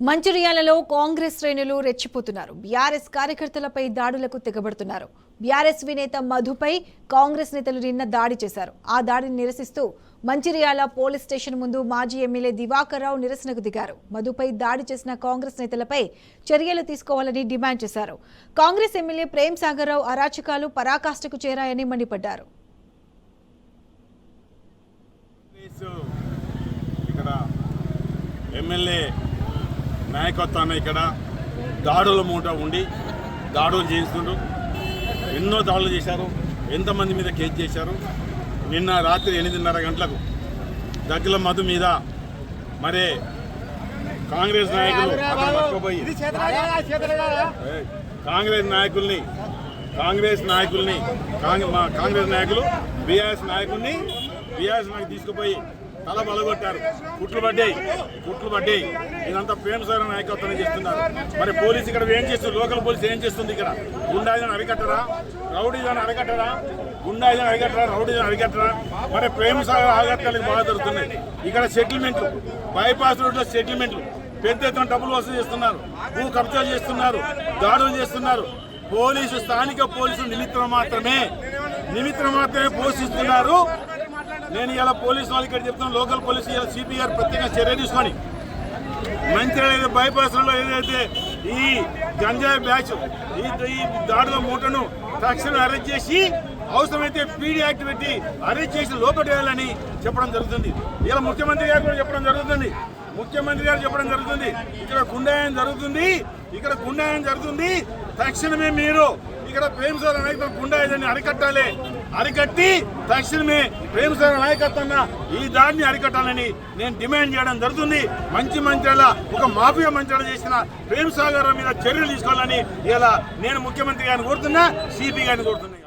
మంచిర్యాలలో కాంగ్రెస్ శ్రేణులు రెచ్చిపోతున్నారు. బీఆర్ఎస్ కార్యకర్తలపై దాడులకు తెగబడుతున్నారు. బీఆర్ఎస్వి నేత మధుపై కాంగ్రెస్ నేతలు నిన్న దాడి చేశారు. ఆ దాడిని నిరసిస్తూ మంచిర్యాల పోలీస్ స్టేషన్ ముందు మాజీ ఎమ్మెల్యే దివాకర్ రావు నిరసనకు దిగారు. మధుపై దాడి చేసిన కాంగ్రెస్ నేతలపై చర్యలు తీసుకోవాలని డిమాండ్ చేశారు. కాంగ్రెస్ ఎమ్మెల్యే ప్రేమ్ సాగర్ రావు అరాచకాలు పరాకాష్ఠకు చేరాయని మండిపడ్డారు. ఎమ్మెల్యే నాయకత్వాన్ని ఇక్కడ దాడుల మూట ఉండి దాడులు చేస్తుండ్రు. ఎన్నో దాడులు చేశారు. ఎంతమంది మీద కేసు చేశారు. నిన్న రాత్రి 8:30 గంటలకు దగ్గల మధు మీద మరే కాంగ్రెస్ నాయకులు కాంగ్రెస్ నాయకులు బీఆర్ఎస్ నాయకుల్ని తీసుకుపోయి తల బలగొట్టారు. కుట్లు పడ్డాయి. ఇదంతా ప్రేమ్ సాగర్ నాయకత్వం చేస్తున్నారు. మరి పోలీసు ఇక్కడ ఏం చేస్తుంది? లోకల్ పోలీసు ఏం చేస్తుంది? ఇక్కడ గుండాయిజాన్ని అరికట్టరా? రౌడీజాన్ని అరికట్టరా? గుండాయిజాన్ని అరికట్టరా? రౌడీజాన్ని అరికట్టరా? మరి ప్రేమ్ సాగర్ ఆఘాతాలకు బాగా జరుగుతున్నాయి. ఇక్కడ సెటిల్మెంట్లు, బైపాస్ రోడ్లో సెటిల్మెంట్లు, పెద్ద ఎత్తున డబ్బులు వసూలు చేస్తున్నారు. భూ కబ్జాలు చేస్తున్నారు. దాడులు చేస్తున్నారు. స్థానిక పోలీసులు నిమిత్తం మాత్రమే పోషిస్తున్నారు. నేను ఇలా పోలీసు వాళ్ళకి ఇక్కడ చెప్తున్నాను. లోకల్ పోలీసు ఇలా సిపి గారు ప్రత్యేక చర్య తీసుకొని మంచిర్యాల బైపాస్లో ఏదైతే ఈ గంజాయి బ్యాచ్ ఈ దాడుల మూటను తక్షణం అరెస్ట్ చేసి అవసరమైతే పీడీ యాక్ట్ పెట్టి అరెస్ట్ చేసి లోపటేయాలని చెప్పడం జరుగుతుంది. ఇలా ముఖ్యమంత్రి గారు కూడా చెప్పడం జరుగుతుంది. ఇక్కడ గుండాయం జరుగుతుంది. తక్షణమే మీరు ఇక్కడ ప్రేమ్ సాగర్ నాయకత్వం గుండాయిజాన్ని అరికట్టి తక్షణమే ప్రేమ్ సాగర్ నాయకత్వంగా ఈ దాడిని అరికట్టాలని నేను డిమాండ్ చేయడం జరుగుతుంది. మంచిర్యాల ఒక మాఫియా మంత్రాలు చేసిన ప్రేమ్ సాగర్ మీద చర్యలు తీసుకోవాలని ఇలా నేను ముఖ్యమంత్రి గారిని కోరుతున్నా, సిపి గారిని కోరుతున్నా.